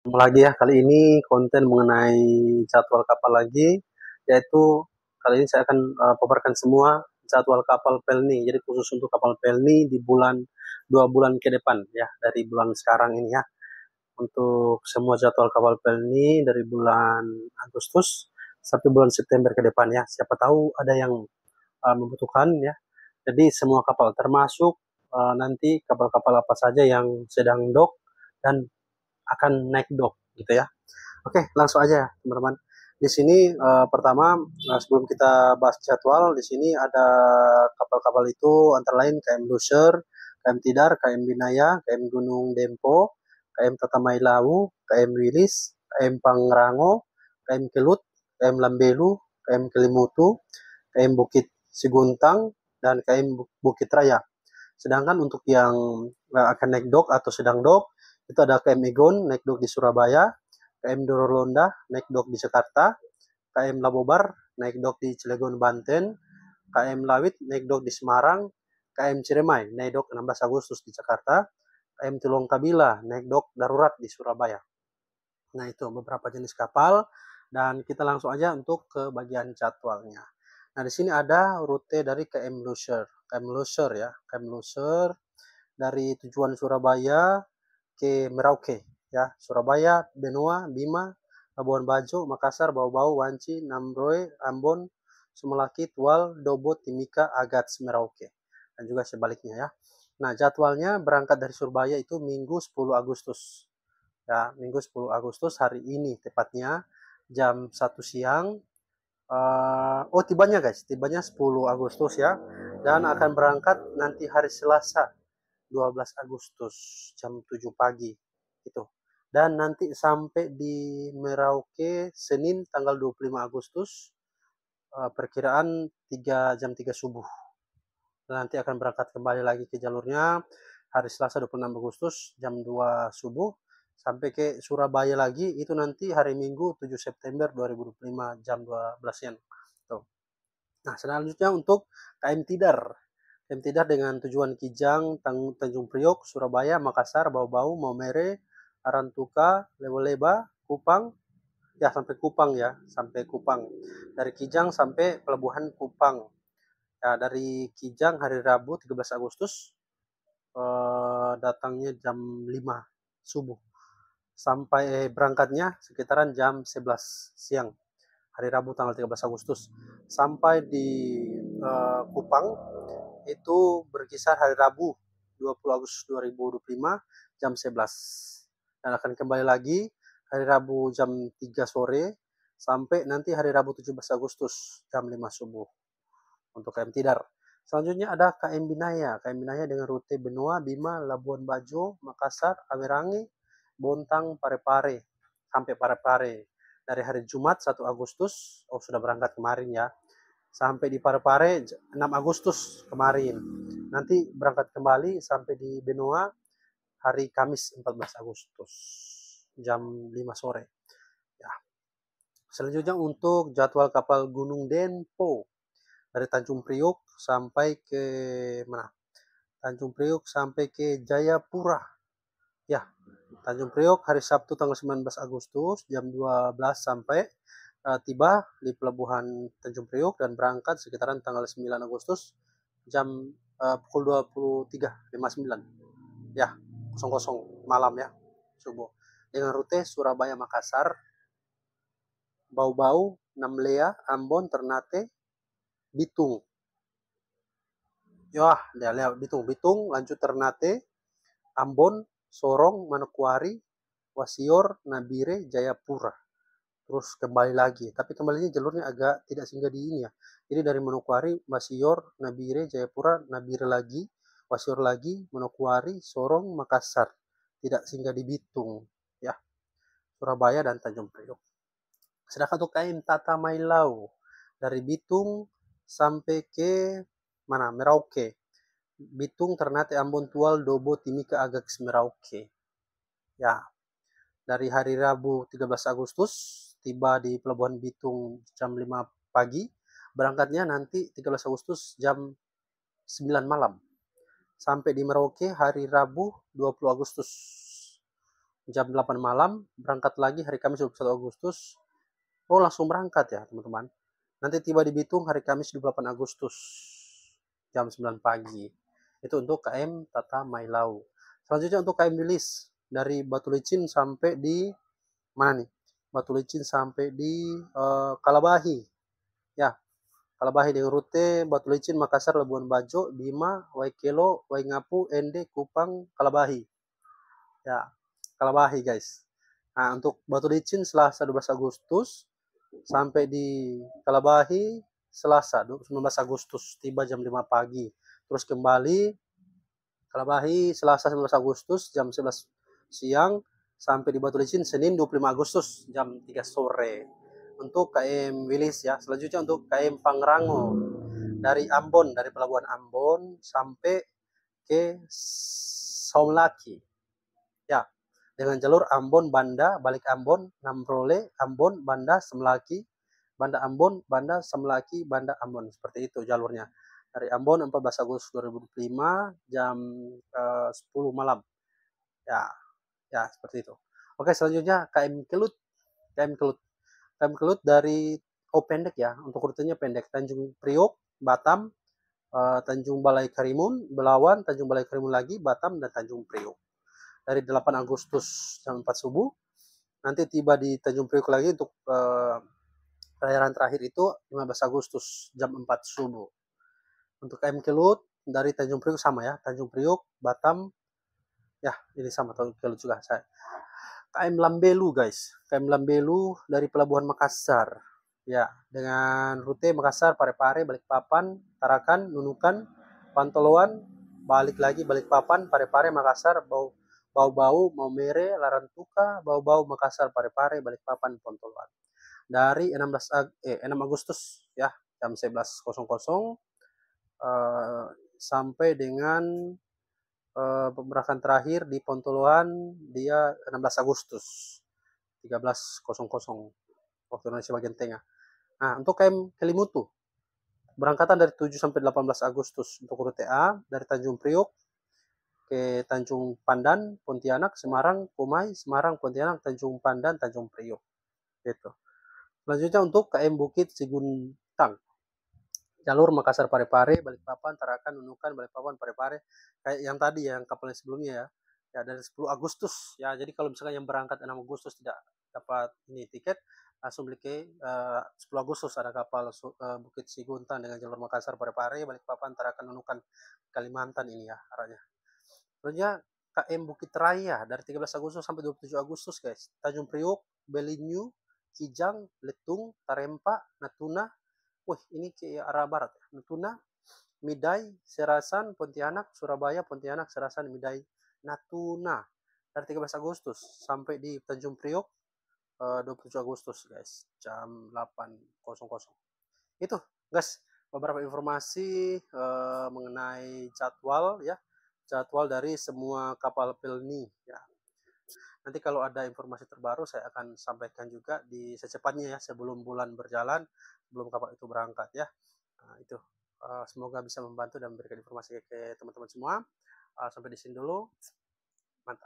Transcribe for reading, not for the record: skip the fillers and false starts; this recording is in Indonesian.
Lagi ya, kali ini konten mengenai jadwal kapal lagi, yaitu kali ini saya akan paparkan semua jadwal kapal Pelni. Jadi khusus untuk kapal Pelni di 2 bulan ke depan ya, dari bulan sekarang ini ya. Untuk semua jadwal kapal Pelni dari bulan Agustus sampai bulan September ke depan ya. Siapa tahu ada yang membutuhkan ya. Jadi semua kapal termasuk nanti kapal-kapal apa saja yang sedang dock dan akan naik dock gitu ya. Oke, langsung aja ya, teman-teman. Di sini pertama sebelum kita bahas jadwal, di sini ada kapal-kapal itu antara lain KM Loser, KM Tidar, KM Binaya, KM Gunung Dempo, KM Tatamailawu, KM Wilis, KM Pangrango, KM Kelut, KM Lambelu, KM Kelimutu, KM Bukit Siguntang, dan KM Bukit Raya. Sedangkan untuk yang akan naik dock atau sedang dock, itu ada KM Egon naik dock di Surabaya, KM Dorolonda naik dock di Jakarta, KM Labobar naik dock di Cilegon, Banten, KM Lawit naik dock di Semarang, KM Ciremai naik dock 16 Agustus di Jakarta, KM Tulung Kabila naik dock darurat di Surabaya. Nah, itu beberapa jenis kapal dan kita langsung aja untuk ke bagian jadwalnya. Nah, di sini ada rute dari KM Loser. KM Loser ya, KM Loser dari tujuan Surabaya ke Merauke ya. Surabaya, Benoa, Bima, Labuan Bajo, Makassar, Bau-Bau, Wanci, Namroe, Ambon, Sumelaki, Tual, Dobo, Timika, Agats, Merauke. Dan juga sebaliknya ya. Nah, jadwalnya berangkat dari Surabaya itu Minggu 10 Agustus. Ya, Minggu 10 Agustus hari ini tepatnya jam 1 siang. Tibanya guys, tibanya 10 Agustus ya. Dan akan berangkat nanti hari Selasa 12 Agustus jam 7 pagi itu. Dan nanti sampai di Merauke Senin tanggal 25 Agustus perkiraan 3 subuh. Dan nanti akan berangkat kembali lagi ke jalurnya hari Selasa 26 Agustus jam 2 subuh sampai ke Surabaya lagi itu nanti hari Minggu 7 September 2025 jam 12 siang. Tuh. Nah, selanjutnya untuk KM Tidar. KM Tidar dengan tujuan Kijang, Tanjung Priok, Surabaya, Makassar, Bau-Bau, Maumere, Arantuka, Lewo-Leba, Kupang, ya sampai Kupang ya, sampai Kupang. Dari Kijang sampai pelabuhan Kupang. Ya, dari Kijang hari Rabu 13 Agustus datangnya jam 5 subuh. Sampai berangkatnya sekitaran jam 11 siang. Hari Rabu tanggal 13 Agustus. Sampai di Kupang itu berkisar hari Rabu 20 Agustus 2025 jam 11. Dan akan kembali lagi hari Rabu jam 3 sore sampai nanti hari Rabu 17 Agustus jam 5 subuh untuk KM Tidar. Selanjutnya ada KM Binaya. KM Binaya dengan rute Benoa, Bima, Labuan Bajo, Makassar, Awerangi, Bontang, Parepare. Sampai Parepare. Dari hari Jumat 1 Agustus, sudah berangkat kemarin ya. Sampai di Parepare 6 Agustus kemarin. Nanti berangkat kembali sampai di Benoa hari Kamis 14 Agustus jam 5 sore. Ya. Selanjutnya untuk jadwal kapal Gunung Dempo dari Tanjung Priok sampai ke mana? Tanjung Priok sampai ke Jayapura. Ya, Tanjung Priok hari Sabtu tanggal 19 Agustus jam 12 sampai tiba di pelabuhan Tanjung Priok dan berangkat sekitaran tanggal 9 Agustus jam pukul 23.59 ya 00 malam ya subuh dengan rute Surabaya Makassar Bau-Bau Namlea Ambon Ternate Bitung ya Bitung lanjut Ternate Ambon Sorong Manokwari Wasior Nabire Jayapura terus kembali lagi. Tapi kembalinya jalurnya agak tidak singgah di ini ya. Jadi dari Manokwari, Wasior, Nabire, Jayapura, Nabire lagi, Wasior lagi, Manokwari, Sorong, Makassar. Tidak singgah di Bitung ya. Surabaya dan Tanjung Priok. Sedangkan untuk KM Tatamailawu dari Bitung sampai ke mana? Merauke. Bitung, Ternate, Ambon, Tual, Dobo, Timika, Agaks, Merauke. Ya, dari hari Rabu 13 Agustus tiba di Pelabuhan Bitung jam 5 pagi. Berangkatnya nanti 13 Agustus jam 9 malam. Sampai di Merauke hari Rabu 20 Agustus jam 8 malam, berangkat lagi hari Kamis 21 Agustus. Oh, langsung berangkat ya, teman-teman. Nanti tiba di Bitung hari Kamis 28 Agustus jam 9 pagi. Itu untuk KM Tata Mailau. Selanjutnya untuk KM Wilis dari Batu Licin sampai di mana nih? Batu Licin sampai di Kalabahi. Ya, Kalabahi dengan rute Batu Licin, Makassar, Labuan Bajo, Bima, Waikelo, Waingapu, Ende, Kupang, Kalabahi. Ya, Kalabahi guys. Nah, untuk Batu Licin Selasa 12 Agustus sampai di Kalabahi Selasa 19 Agustus, tiba jam 5 pagi. Terus kembali Kalabahi Selasa 19 Agustus jam 11 siang sampai di Batu Licin Senin 25 Agustus jam 3 sore. Untuk KM Wilis ya. Selanjutnya untuk KM Pangrango dari Ambon, dari pelabuhan Ambon sampai ke Saumlaki. Ya, dengan jalur Ambon Banda, balik Ambon, Nambrole, Ambon Banda, Semlaki, Banda Ambon, Banda Semlaki, Banda Ambon. Seperti itu jalurnya. Dari Ambon 14 Agustus 2005 jam 10 malam. Ya, ya seperti itu. Oke, selanjutnya KM Kelut. KM Kelut. KM Kelut dari pendek ya, untuk rutenya pendek. Tanjung Priok, Batam, Tanjung Balai Karimun, Belawan, Tanjung Balai Karimun lagi, Batam, dan Tanjung Priok. Dari 8 Agustus jam 4 subuh. Nanti tiba di Tanjung Priok lagi untuk pelayaran terakhir itu 15 Agustus jam 4 subuh. Untuk KM Kelut dari Tanjung Priok sama ya, Tanjung Priok, Batam, ya ini sama Tanjung Kelut juga. KM Lambelu guys, KM Lambelu dari Pelabuhan Makassar. Ya, dengan rute Makassar, Parepare, Balikpapan, Tarakan, Nunukan, Pantoloan, balik lagi Balikpapan, Parepare, Makassar, Bau-Bau, Maumere, Larantuka, Bau-Bau, Makassar, Parepare, Balikpapan, Pantoloan. Dari 6 Agustus ya, jam 11.00 sampai dengan pemberangkatan terakhir di Pontoloan dia 16 Agustus 13.00 waktu Indonesia bagian tengah. Nah, untuk KM Kelimutu berangkatan dari 7 sampai 18 Agustus untuk rute A dari Tanjung Priok ke Tanjung Pandan, Pontianak, Semarang, Kumai, Semarang, Pontianak, Tanjung Pandan, Tanjung Priok. Gitu. Selanjutnya untuk KM Bukit Siguntang. Jalur Makassar Parepare, Balikpapan, Tarakan, Nunukan, Balikpapan, Parepare. Kayak yang tadi yang kapalnya sebelumnya ya. Ya dari 10 Agustus ya. Jadi kalau misalkan yang berangkat 6 Agustus tidak dapat ini tiket, langsung beli ke 10 Agustus ada kapal Bukit Siguntang dengan jalur Makassar Parepare, Balikpapan, Tarakan, Nunukan, Kalimantan ini ya arahnya. Selanjutnya KM Bukit Raya dari 13 Agustus sampai 27 Agustus guys. Tanjung Priok, Belinyu, Kijang, Letung, Tarempa, Natuna. Wih, ini ke arah barat. Natuna, Midai, Serasan, Pontianak, Surabaya, Pontianak, Serasan, Midai, Natuna. Dari 13 Agustus sampai di Tanjung Priok 27 Agustus guys. Jam 8.00. Itu guys, beberapa informasi mengenai jadwal ya. Jadwal dari semua kapal Pelni ya. Nanti kalau ada informasi terbaru saya akan sampaikan juga di secepatnya ya, sebelum bulan berjalan, sebelum kapal itu berangkat ya. Nah, itu semoga bisa membantu dan memberikan informasi ke teman-teman semua. Sampai di sini dulu. Mantap.